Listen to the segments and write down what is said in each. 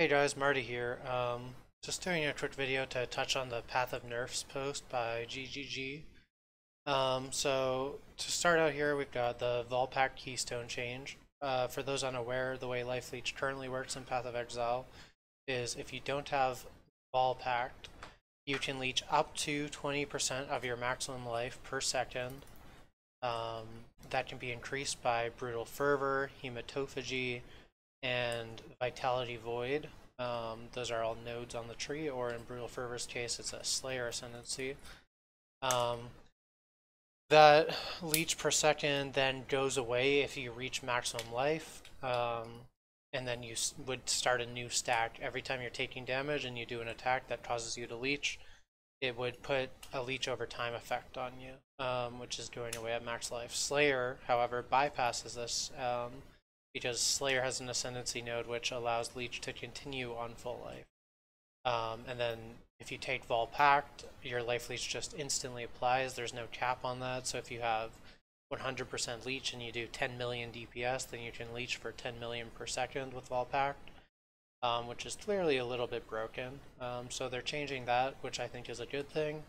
Hey guys, Marty here. Just doing a quick video to touch on the Path of Nerfs post by GGG. So to start out here, we've got the Volpack Keystone change. For those unaware, the way Life Leech currently works in Path of Exile is if you don't have Volpacked, you can leech up to 20% of your maximum life per second. That can be increased by Brutal Fervor, Hematophagy, and Vitality Void. Those are all nodes on the tree, or in Brutal Fervor's case, it's a Slayer Ascendancy. That leech per second then goes away if you reach maximum life, and then you would start a new stack every time you're taking damage and you do an attack that causes you to leech. It would put a leech over time effect on you, which is going away at max life. Slayer, however, bypasses this because Slayer has an ascendancy node which allows leech to continue on full life. And then if you take Volpacked, your life leech just instantly applies. There's no cap on that, so if you have 100% leech and you do 10 million DPS, then you can leech for 10 million per second with Volpacked. Which is clearly a little bit broken. So they're changing that, which I think is a good thing.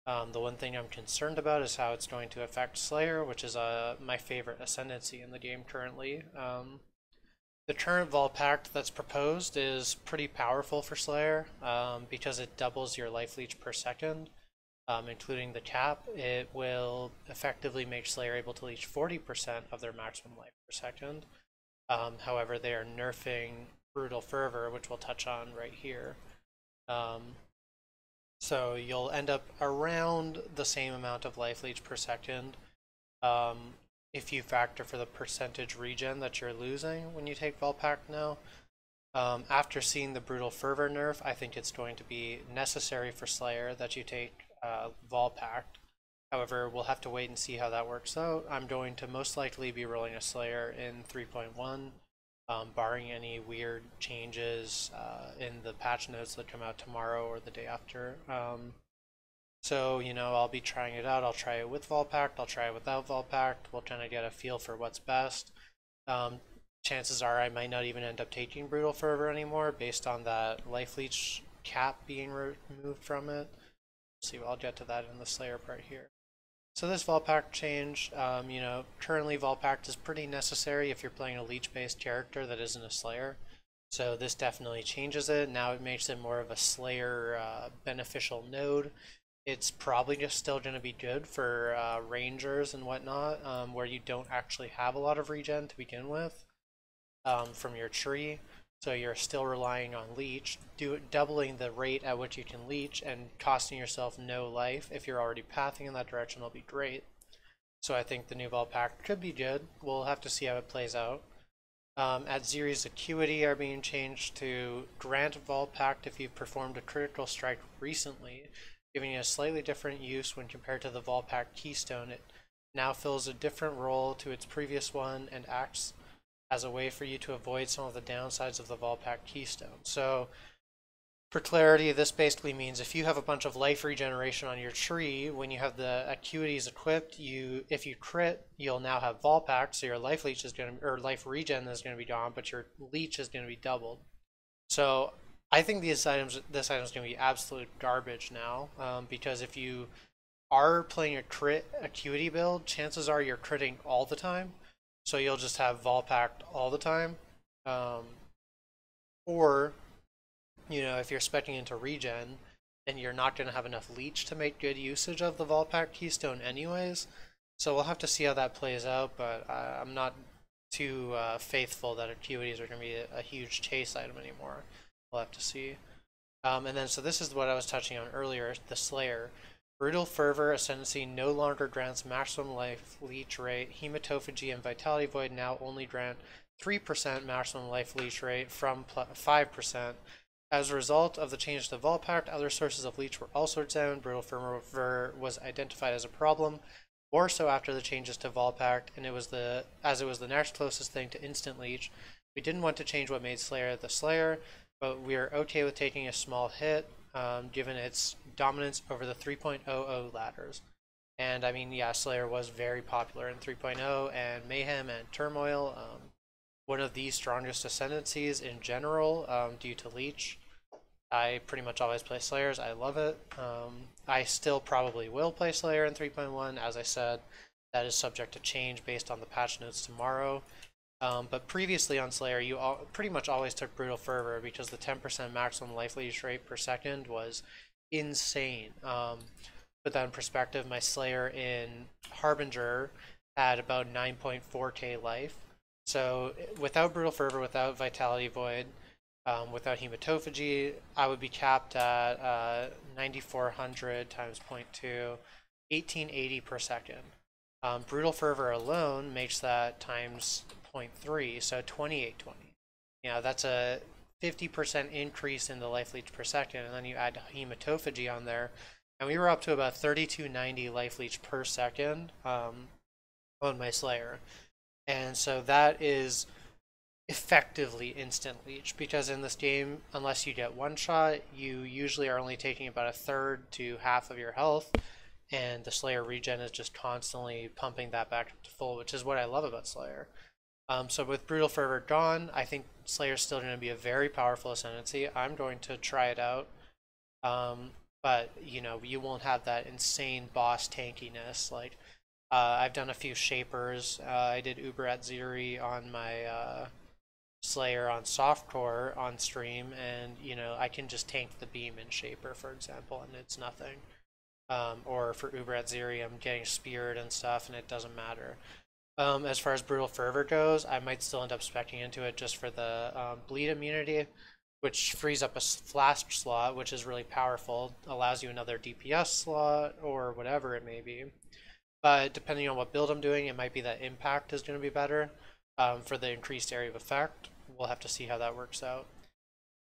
The one thing I'm concerned about is how it's going to affect Slayer, which is my favorite ascendancy in the game currently. The current Volpact that's proposed is pretty powerful for Slayer because it doubles your life leech per second, including the cap. It will effectively make Slayer able to leech 40% of their maximum life per second. However, they are nerfing Brutal Fervor, which we'll touch on right here. So you'll end up around the same amount of life leech per second if you factor for the percentage regen that you're losing when you take Volpack now. After seeing the Brutal Fervor nerf, I think it's going to be necessary for Slayer that you take Volpack. However, we'll have to wait and see how that works out. I'm going to most likely be rolling a Slayer in 3.1. Barring any weird changes in the patch notes that come out tomorrow or the day after. So, you know, I'll be trying it out. I'll try it with Volpacked, I'll try it without Volpacked. We'll kind of get a feel for what's best. Chances are I might not even end up taking Brutal Fervor anymore based on that life leech cap being removed from it. See, I'll get to that in the Slayer part here. So this Volpack change, you know, currently Volpacked is pretty necessary if you're playing a leech-based character that isn't a Slayer. So this definitely changes it. Now it makes it more of a Slayer beneficial node. It's probably just still going to be good for Rangers and whatnot, where you don't actually have a lot of regen to begin with from your tree. So you're still relying on leech, doubling the rate at which you can leech and costing yourself no life. If you're already pathing in that direction, it'll be great. So I think the new Volpack could be good. We'll have to see how it plays out. At Zeri's Acuity are being changed to grant Volpacked if you've performed a critical strike recently, giving you a slightly different use when compared to the Volpack Keystone. It now fills a different role to its previous one and acts as a way for you to avoid some of the downsides of the Volpack Keystone. So, for clarity, this basically means if you have a bunch of life regeneration on your tree, when you have the acuities equipped, if you crit, you'll now have Volpack, so your life leech is going to, or life regen is going to be gone, but your leech is going to be doubled. So, I think this item is going to be absolute garbage now, because if you are playing a crit acuity build, chances are you're critting all the time. So you'll just have Volpacked all the time. Or, you know, if you're speccing into regen, then you're not going to have enough leech to make good usage of the Volpack Keystone anyways. So we'll have to see how that plays out, but I'm not too faithful that acuities are going to be a huge chase item anymore. We'll have to see. And then, so this is what I was touching on earlier, the Slayer. Brutal Fervor Ascendancy no longer grants maximum life leech rate. Hematophagy and Vitality Void now only grant 3% maximum life leech rate from 5%. As a result of the change to Volpacked, other sources of leech were also examined. Brutal Fervor was identified as a problem, more so after the changes to Volpacked, and as it was the next closest thing to instant leech. We didn't want to change what made Slayer the Slayer, but we are okay with taking a small hit, given its dominance over the 3.00 ladders. And I mean, yeah, Slayer was very popular in 3.0 and Mayhem and Turmoil. one of the strongest ascendancies in general due to Leech. I pretty much always play Slayers. I love it. I still probably will play Slayer in 3.1. As I said, that is subject to change based on the patch notes tomorrow. But previously on Slayer, you pretty much always took Brutal Fervor because the 10% maximum life leech rate per second was insane. Put that in perspective, my Slayer in Harbinger had about 9.4k life. So without Brutal Fervor, without Vitality Void, without Hematophagy, I would be capped at 9400 times 0.2, 1880 per second. Brutal Fervor alone makes that times 0.3, so 2820. You know, that's a 50% increase in the life leech per second, and then you add Hematophagy on there, and we were up to about 3290 life leech per second on my Slayer. And so that is effectively instant leech, because in this game, unless you get one shot, you usually are only taking about a third to half of your health, and the Slayer regen is just constantly pumping that back up to full, which is what I love about Slayer. So with Brutal Fervor gone, I think Slayer's still going to be a very powerful ascendancy. I'm going to try it out. But, you know, you won't have that insane boss tankiness. Like, I've done a few Shapers. I did Uber at Ziri on my Slayer on softcore on stream, and, you know, I can just tank the beam in Shaper, for example, and it's nothing. Or for Uber at Ziri, I'm getting speared and stuff, and it doesn't matter. As far as Brutal Fervor goes, I might still end up speccing into it just for the bleed immunity, which frees up a flash slot, which is really powerful, allows you another DPS slot, or whatever it may be. But depending on what build I'm doing, it might be that impact is going to be better for the increased area of effect. We'll have to see how that works out.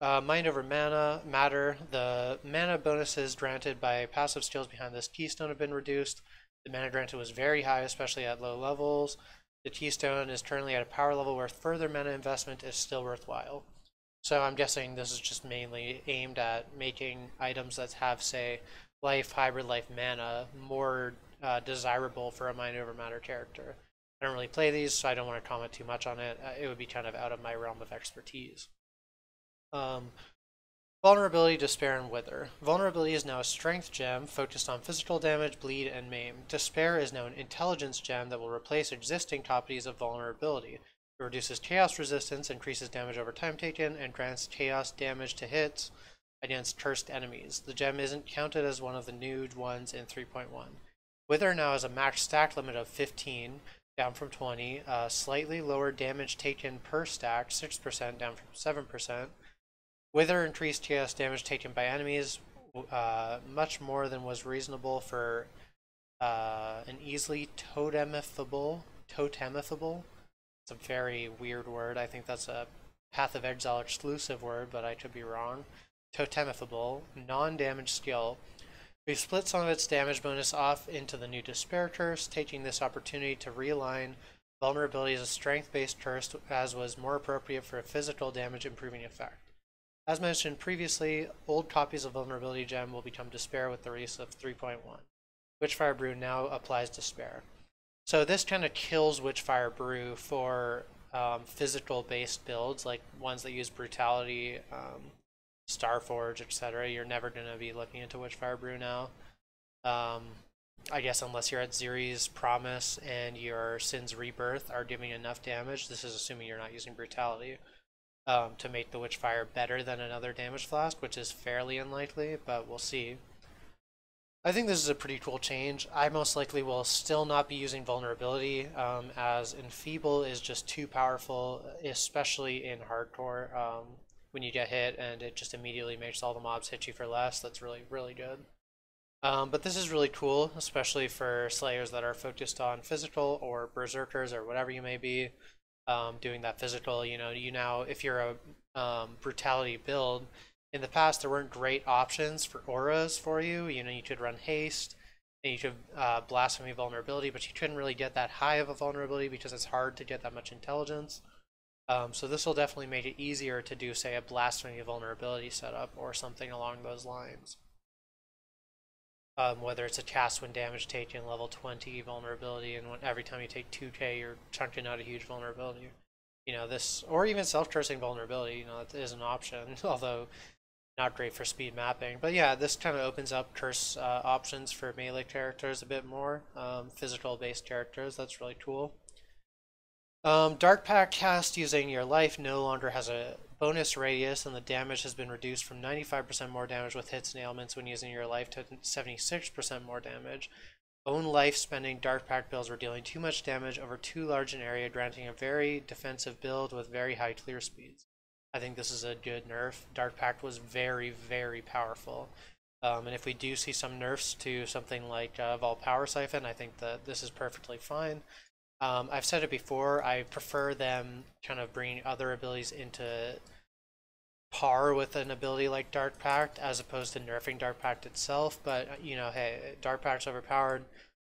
Mind over mana matter. The mana bonuses granted by passive skills behind this keystone have been reduced. The mana granted was very high, especially at low levels. The keystone is currently at a power level where further mana investment is still worthwhile. So I'm guessing this is just mainly aimed at making items that have, say, life, hybrid life mana more desirable for a mind over matter character. I don't really play these, so I don't want to comment too much on it. It would be kind of out of my realm of expertise. Vulnerability, Despair, and Wither. Vulnerability is now a strength gem focused on physical damage, bleed, and maim. Despair is now an intelligence gem that will replace existing copies of vulnerability. It reduces chaos resistance, increases damage over time taken, and grants chaos damage to hits against cursed enemies. The gem isn't counted as one of the new ones in 3.1. Wither now has a max stack limit of 15, down from 20, slightly lower damage taken per stack, 6% down from 7%. Wither increased chaos damage taken by enemies, much more than was reasonable for an easily totemifable. It's a very weird word. I think that's a Path of Exile exclusive word, but I could be wrong. Totemifable, non-damage skill. We've split some of its damage bonus off into the new Despair Curse, taking this opportunity to realign vulnerability as a strength-based curse as was more appropriate for a physical damage improving effect. As mentioned previously, old copies of Vulnerability Gem will become Despair with the release of 3.1. Witchfire Brew now applies Despair. So this kind of kills Witchfire Brew for physical-based builds, like ones that use Brutality, Starforge, etc. You're never going to be looking into Witchfire Brew now. I guess unless you're at Ziri's Promise and your Sin's Rebirth are giving enough damage. This is assuming you're not using Brutality. To make the Witchfire better than another damage flask, which is fairly unlikely, but we'll see. I think this is a pretty cool change. I most likely will still not be using Vulnerability, as Enfeeble is just too powerful, especially in Hardcore. When you get hit and it just immediately makes all the mobs hit you for less, that's really, really good. But this is really cool, especially for Slayers that are focused on physical or Berserkers or whatever you may be. Doing that physical, you now, if you're a Brutality build, in the past there weren't great options for auras for you. You could run haste and you could blasphemy vulnerability, but you couldn't really get that high of a vulnerability because it's hard to get that much intelligence. So this will definitely make it easier to do, say, a blasphemy vulnerability setup or something along those lines. Whether it's a cast when damage taken, level 20 vulnerability, and every time you take 2k you're chunking out a huge vulnerability. you know, this, or even self-cursing vulnerability, you know, that is an option, although not great for speed mapping. But yeah, this kind of opens up curse options for melee characters a bit more, physical-based characters. That's really cool. Dark Pact cast using your life no longer has a bonus radius, and the damage has been reduced from 95% more damage with hits and ailments when using your life to 76% more damage. Own life spending Dark Pact builds were dealing too much damage over too large an area, granting a very defensive build with very high clear speeds. I think this is a good nerf. Dark Pact was very, very powerful. And if we do see some nerfs to something like Vol Power Siphon, I think that this is perfectly fine. I've said it before, I prefer them kind of bringing other abilities into par with an ability like Dark Pact as opposed to nerfing Dark Pact itself, but you know, hey, Dark Pact's overpowered.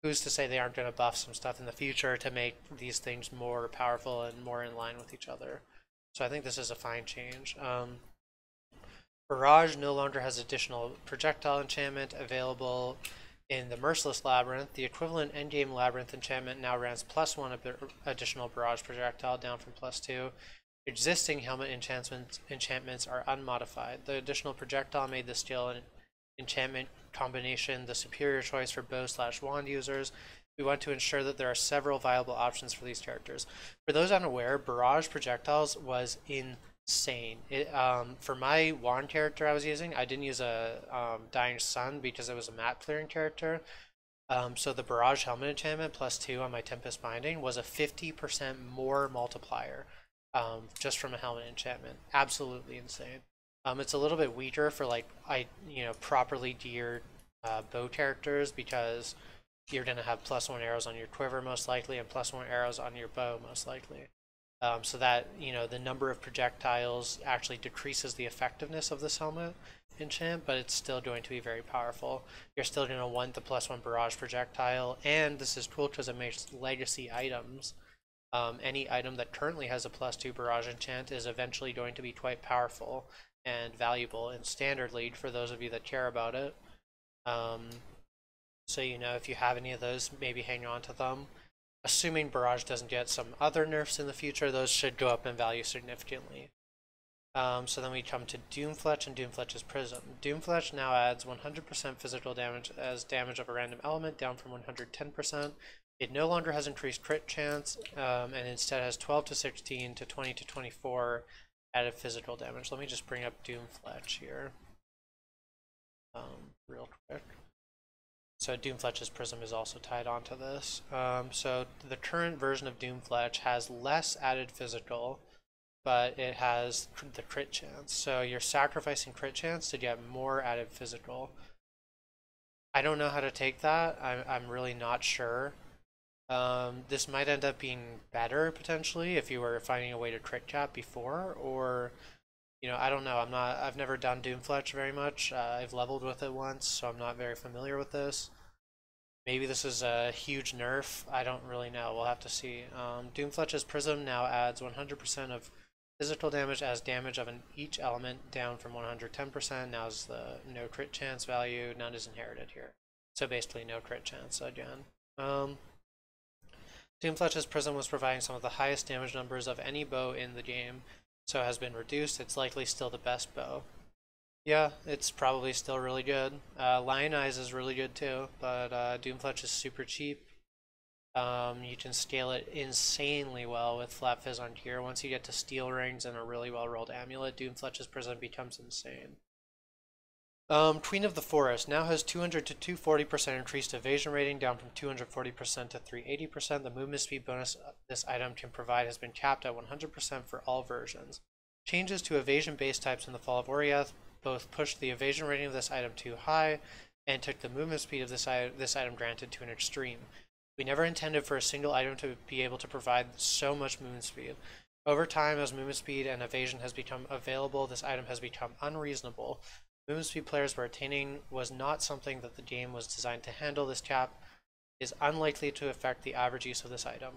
Who's to say they aren't going to buff some stuff in the future to make these things more powerful and more in line with each other? So I think this is a fine change. Barrage no longer has additional projectile enchantment available in the Merciless Labyrinth. The equivalent endgame Labyrinth enchantment now grants +1 additional barrage projectile, down from +2. Existing helmet enchantments are unmodified. The additional projectile made the skill and enchantment combination the superior choice for bow/wand users. We want to ensure that there are several viable options for these characters. For those unaware, barrage projectiles was insane. For my wand character I was using, I didn't use a Dying Sun because it was a map clearing character. So the barrage helmet enchantment +2 on my Tempest Binding was a 50% more multiplier, just from a helmet enchantment. Absolutely insane. It's a little bit weaker for like properly geared bow characters, because you're gonna have +1 arrows on your quiver most likely and +1 arrows on your bow most likely. So that, you know, the number of projectiles actually decreases the effectiveness of this helmet enchant, but it's still going to be very powerful. You're still going to want the +1 barrage projectile, and this is cool because it makes legacy items. Any item that currently has a +2 barrage enchant is eventually going to be quite powerful and valuable in Standard League for those of you that care about it. So, you know, if you have any of those, maybe hang on to them. Assuming Barrage doesn't get some other nerfs in the future, those should go up in value significantly. So then we come to Doomfletch and Doomfletch's Prism. Doomfletch now adds 100% physical damage as damage of a random element, down from 110%. It no longer has increased crit chance, and instead has 12 to 16 to 20 to 24 added physical damage. Let me just bring up Doomfletch here real quick. So Doomfletch's Prism is also tied onto this. So the current version of Doomfletch has less added physical, but it has the crit chance. So you're sacrificing crit chance to get more added physical. I don't know how to take that. I'm really not sure. This might end up being better potentially if you were finding a way to crit cap before, or you know, I don't know. I've never done Doomfletch very much. I've leveled with it once, so I'm not very familiar with this. Maybe this is a huge nerf. I don't really know. We'll have to see. Doomfletch's Prism now adds 100% of physical damage as damage of each element, down from 110%. Now is the no crit chance value. None is inherited here. So basically no crit chance again. Doomfletch's Prism was providing some of the highest damage numbers of any bow in the game, so has been reduced. It's likely still the best bow. Yeah, it's probably still really good. Lion Eyes is really good too, but Doomfletch is super cheap. You can scale it insanely well with Flap Fizz on gear. Once you get to Steel Rings and a really well rolled amulet, Doomfletch's Prism becomes insane. Queen of the Forest now has 200 to 240% increased evasion rating, down from 240% to 380%. The movement speed bonus this item can provide has been capped at 100% for all versions. Changes to evasion base types in the Fall of Oriath both pushed the evasion rating of this item too high and took the movement speed of this item granted to an extreme. We never intended for a single item to be able to provide so much movement speed. Over time, as movement speed and evasion has become available, this item has become unreasonable. Movement speed players were attaining was not something that the game was designed to handle. This cap is unlikely to affect the average use of this item.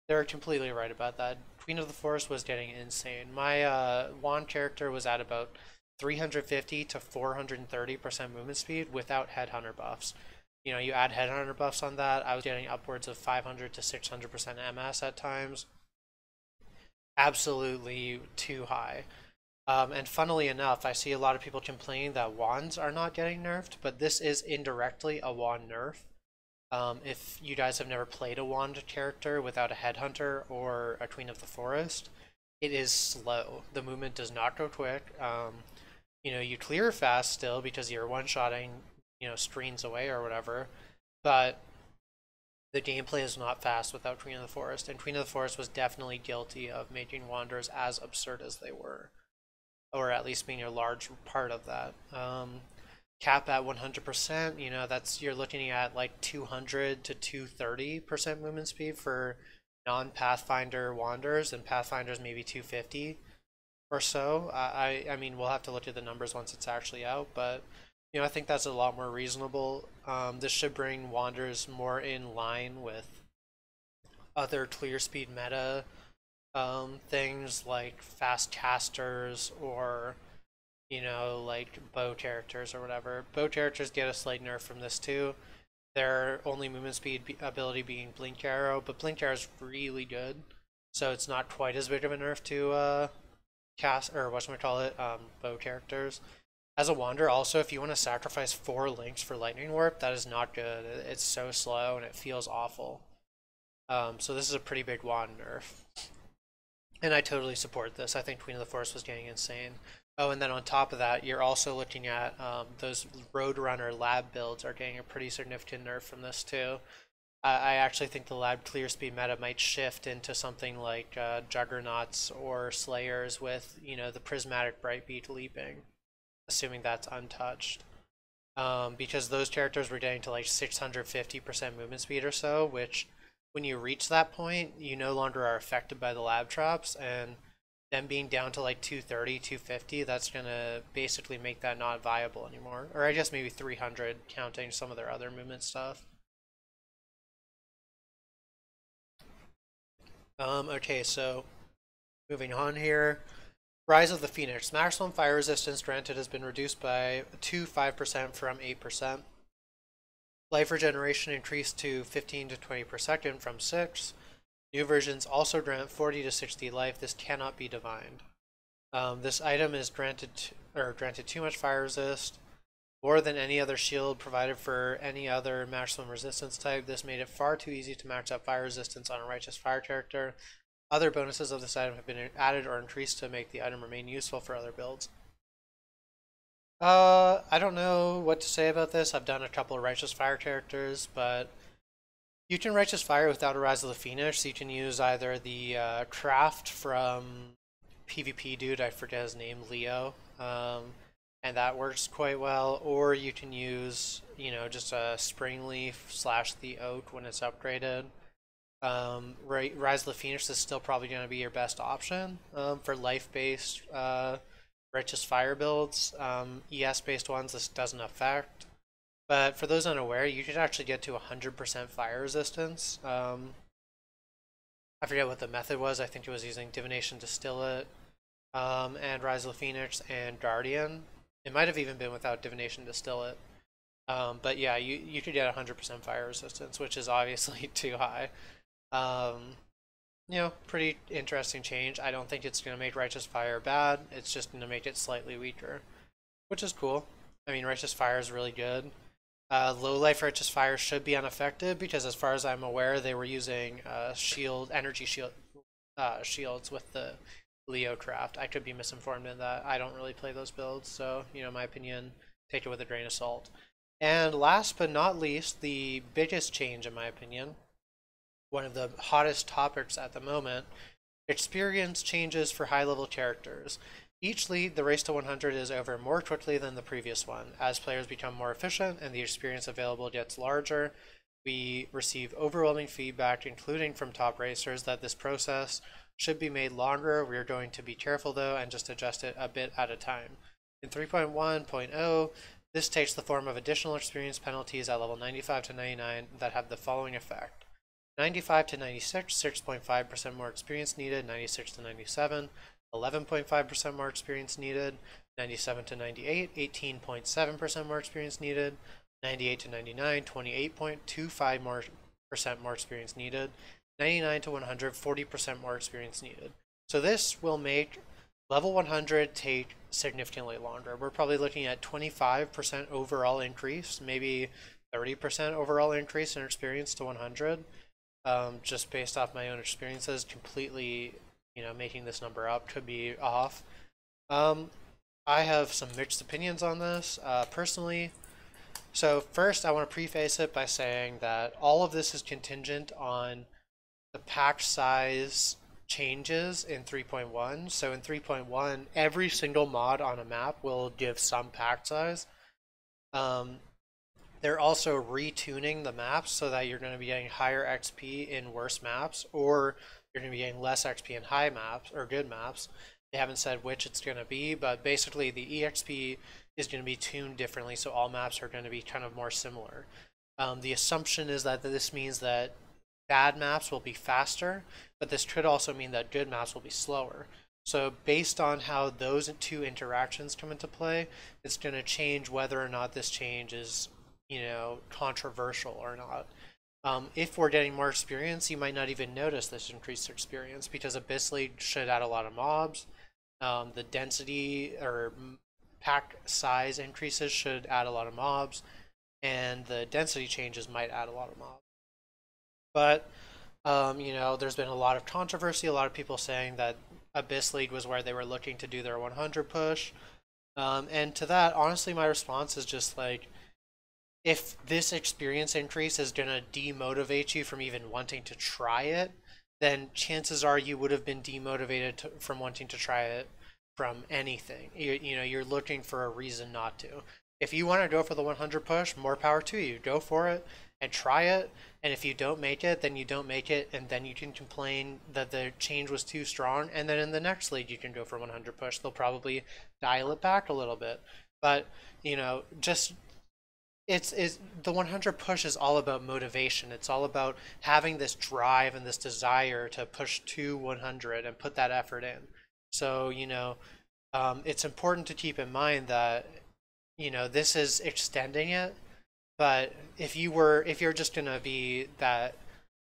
They're completely right about that. Queen of the Forest was getting insane. My wand character was at about 350 to 430% movement speed without headhunter buffs. You know, you add headhunter buffs on that, I was getting upwards of 500 to 600% MS at times. absolutely too high. And funnily enough, I see a lot of people complaining that wands are not getting nerfed, but this is indirectly a wand nerf. If you guys have never played a wand character without a headhunter or a queen of the forest, it is slow. The movement does not go quick. You clear fast still because you're one-shotting, screens away or whatever, but the gameplay is not fast without Queen of the Forest, and Queen of the Forest was definitely guilty of making Wanderers as absurd as they were, or at least being a large part of that. Cap at 100%, you're looking at like 200 to 230% movement speed for non-Pathfinder Wanderers, and Pathfinders maybe 250 or so. I mean, we'll have to look at the numbers once it's actually out, but I think that's a lot more reasonable. This should bring Wanderers more in line with other clear speed meta things like fast casters or like bow characters or whatever. Bow characters get a slight nerf from this too. Their only movement speed ability being Blink Arrow, but Blink Arrow is really good, so it's not quite as big of a nerf to cast or whatchamacallit, bow characters. As a Wanderer, also, if you want to sacrifice 4 links for Lightning Warp, that is not good. It's so slow and it feels awful. So this is a pretty big wand nerf. And I totally support this. I think Queen of the Forest was getting insane. Oh, and then on top of that, you're also looking at those Roadrunner lab builds are getting a pretty significant nerf from this too. I actually think the lab clear speed meta might shift into something like Juggernauts or Slayers with, the Prismatic Brightbeat leaping, assuming that's untouched. Because those characters were getting to like 650% movement speed or so, which when you reach that point, you no longer are affected by the lab traps, and them being down to like 230, 250, that's going to basically make that not viable anymore. Or I guess maybe 300, counting some of their other movement stuff. Okay, so moving on here. Rise of the Phoenix. Maximum fire resistance granted has been reduced by 5% from 8%. Life regeneration increased to 15 to 20 per second from 6. New versions also grant 40 to 60 life. This cannot be divined. This item is granted too much fire resist, more than any other shield provided for any other maximum resistance type. This made it far too easy to max out fire resistance on a Righteous Fire character. Other bonuses of this item have been added or increased to make the item remain useful for other builds. I don't know what to say about this. I've done a couple of Righteous Fire characters, but you can Righteous Fire without a Rise of the Phoenix. You can use either the craft from PvP dude, I forget his name, Leo, and that works quite well, or you can use, just a Spring Leaf / the Oak when it's upgraded. Rise of the Phoenix is still probably going to be your best option for life-based Righteous Fire builds. ES-based ones this doesn't affect. But for those unaware, you could actually get to 100% fire resistance. I forget what the method was. I think it was using Divination Distillate and Rise of the Phoenix and Guardian. It might have even been without Divination Distillate. But yeah, you could get 100% fire resistance, which is obviously too high. Pretty interesting change. I don't think it's going to make Righteous Fire bad. It's just going to make it slightly weaker, which is cool. I mean, Righteous Fire is really good. Low life Righteous Fire should be unaffected because, as far as I'm aware, they were using energy shields with the Leo craft. I could be misinformed in that. I don't really play those builds, so my opinion, take it with a grain of salt. And last but not least, the biggest change in my opinion, one of the hottest topics at the moment, experience changes for high-level characters. Each league, the race to 100 is over more quickly than the previous one. As players become more efficient and the experience available gets larger, we receive overwhelming feedback, including from top racers, that this process should be made longer. We are going to be careful though and just adjust it a bit at a time. In 3.1.0, this takes the form of additional experience penalties at level 95 to 99 that have the following effect. 95 to 96, 6.5% more experience needed. 96 to 97, 11.5% more experience needed. 97 to 98, 18.7% more experience needed. 98 to 99, 28.25% more experience needed. 99 to 100, 40% more experience needed. So this will make level 100 take significantly longer. We're probably looking at 25% overall increase, maybe 30% overall increase in experience to 100, just based off my own experiences. Completely, making this number up, could be off. I have some mixed opinions on this, personally. So first, I want to preface it by saying that all of this is contingent on the pack size changes in 3.1. So in 3.1, every single mod on a map will give some pack size. They're also retuning the maps so that you're going to be getting higher XP in worse maps, or you're going to be getting less XP in high maps or good maps. They haven't said which it's going to be, but basically the EXP is going to be tuned differently, so all maps are going to be kind of more similar. The assumption is that this means that bad maps will be faster, but this could also mean that good maps will be slower. So based on how those two interactions come into play, it's going to change whether or not this change is, controversial or not. If we're getting more experience, you might not even notice this increased experience because Abyss League should add a lot of mobs. The density or pack size increases should add a lot of mobs, and the density changes might add a lot of mobs. But, there's been a lot of controversy, a lot of people saying that Abyss League was where they were looking to do their 100 push. And to that, honestly, my response is just like, if this experience increase is going to demotivate you from even wanting to try it, then chances are you would have been demotivated from wanting to try it from anything. You're looking for a reason not to. If you want to go for the 100 push, more power to you. Go for it and try it. And if you don't make it, then you don't make it, and then you can complain that the change was too strong. And then in the next league, you can go for 100 push. They'll probably dial it back a little bit. But, just it's the 100 push is all about motivation. It's all about having this drive and this desire to push to 100 and put that effort in. So, it's important to keep in mind that, this is extending it. But if you're just gonna be that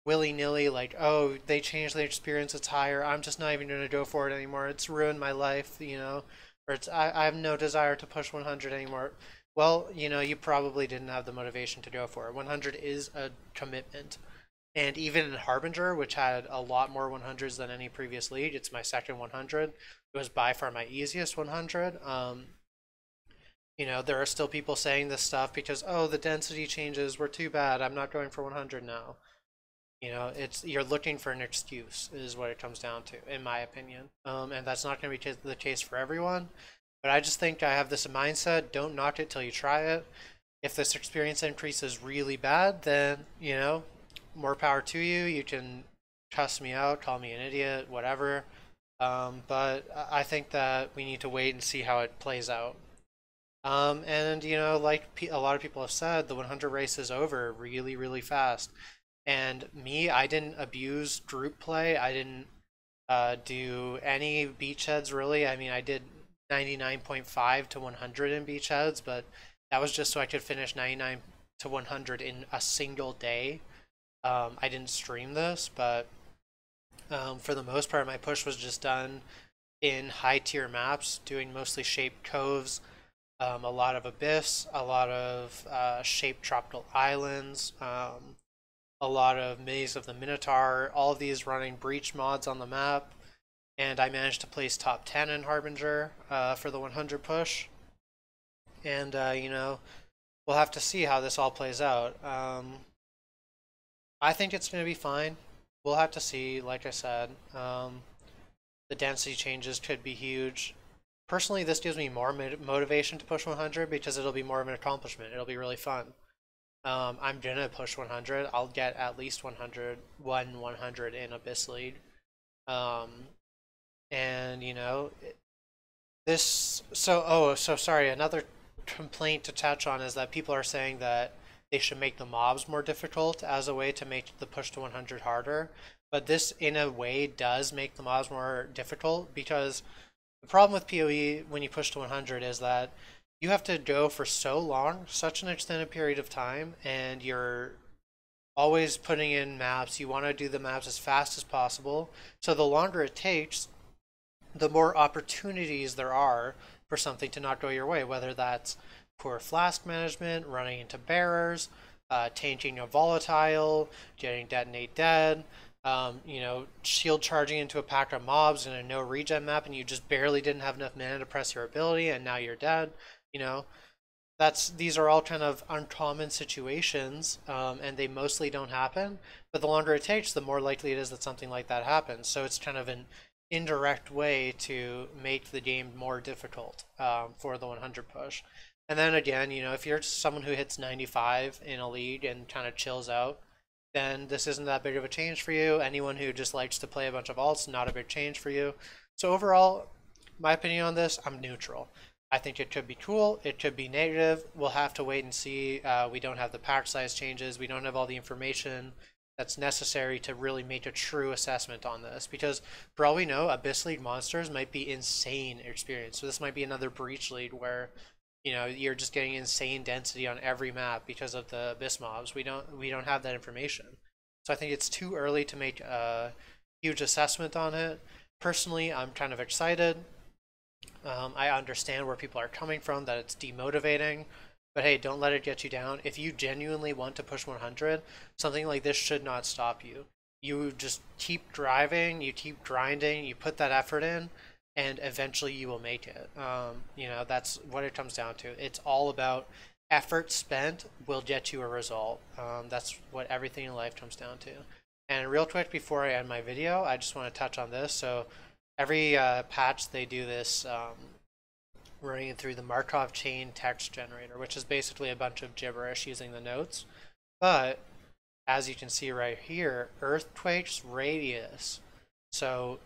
willy-nilly, like, oh, they changed the experience, it's higher, I'm just not even gonna go for it anymore, it's ruined my life, or I have no desire to push 100 anymore. Well, you probably didn't have the motivation to go for it. 100 is a commitment. And even in Harbinger, which had a lot more 100s than any previous league, it's my second 100. It was by far my easiest 100. There are still people saying this stuff because, oh, the density changes were too bad, I'm not going for 100 now. You're looking for an excuse is what it comes down to, in my opinion. And that's not going to be the case for everyone. But I just think I have this mindset, don't knock it till you try it. If this experience increase is really bad, then, more power to you. You can cuss me out, call me an idiot, whatever. But I think that we need to wait and see how it plays out. And, like a lot of people have said, the 100 race is over really, really fast. And me, I didn't abuse group play. I didn't do any beachheads, really. I mean, I did 99.5 to 100 in beachheads, but that was just so I could finish 99 to 100 in a single day. I didn't stream this, but for the most part, my push was just done in high tier maps, doing mostly shaped coves, a lot of Abyss, a lot of shaped tropical islands, a lot of Maze of the Minotaur, all of these running breach mods on the map. And I managed to place top 10 in Harbinger for the 100 push. And, we'll have to see how this all plays out. I think it's going to be fine. We'll have to see, like I said. The density changes could be huge. Personally, this gives me more motivation to push 100 because it'll be more of an accomplishment. It'll be really fun. I'm going to push 100. I'll get at least 100 in Abyss League. And sorry, another complaint to touch on is that people are saying that they should make the mobs more difficult as a way to make the push to 100 harder, but this in a way does make the mobs more difficult, because the problem with PoE when you push to 100 is that you have to go for so long, such an extended period of time, and you're always putting in maps. You want to do the maps as fast as possible, so the longer it takes, the more opportunities there are for something to not go your way, whether that's poor flask management, running into bearers, tainting a volatile, getting detonate dead, shield charging into a pack of mobs in a no regen map and you just barely didn't have enough mana to press your ability and now you're dead. You know, these are all kind of uncommon situations, and they mostly don't happen. But the longer it takes, the more likely it is that something like that happens. So it's kind of an indirect way to make the game more difficult for the 100 push. And then again, if you're someone who hits 95 in a league and kind of chills out, then this isn't that big of a change for you. Anyone who just likes to play a bunch of alts, not a big change for you. So overall, my opinion on this, I'm neutral. I think it could be cool. It could be negative. We'll have to wait and see. We don't have the pack size changes. We don't have all the information that's necessary to really make a true assessment on this. Because for all we know, Abyss League monsters might be insane experience. So this might be another Breach League where you're just getting insane density on every map because of the Abyss mobs. We don't have that information. So I think it's too early to make a huge assessment on it. Personally, I'm kind of excited. I understand where people are coming from, that it's demotivating, but hey, don't let it get you down. If you genuinely want to push 100, something like this should not stop you. You just keep driving, you keep grinding, you put that effort in, and eventually you will make it. That's what it comes down to. It's all about effort spent will get you a result. That's what everything in life comes down to. And real quick before I end my video, I just want to touch on this. So every patch they do this running through the Markov chain text generator, which is basically a bunch of gibberish using the notes. But as you can see right here, earthquake's radius. So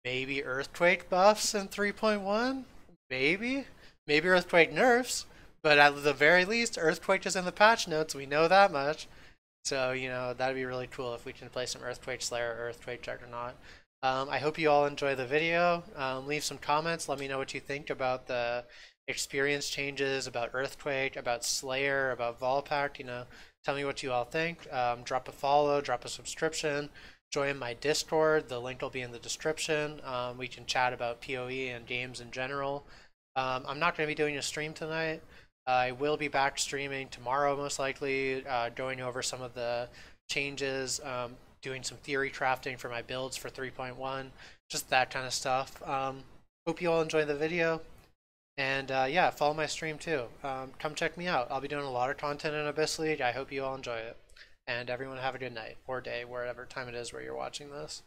maybe earthquake buffs in 3.1? Maybe earthquake nerfs, but at the very least, earthquake is in the patch notes. We know that much. So, that'd be really cool if we can play some Earthquake Slayer or Earthquake Juggernaut. I hope you all enjoy the video. Leave some comments. Let me know what you think about the experience changes, about Earthquake, about Slayer, about Volpact. Tell me what you all think. Drop a follow, drop a subscription, join my Discord. The link will be in the description. We can chat about PoE and games in general. I'm not going to be doing a stream tonight. I will be back streaming tomorrow, most likely, going over some of the changes, doing some theory crafting for my builds for 3.1, just that kind of stuff. Hope you all enjoy the video, and yeah, follow my stream too. Come check me out. I'll be doing a lot of content in Abyss League. I hope you all enjoy it, and everyone have a good night or day, wherever time it is where you're watching this.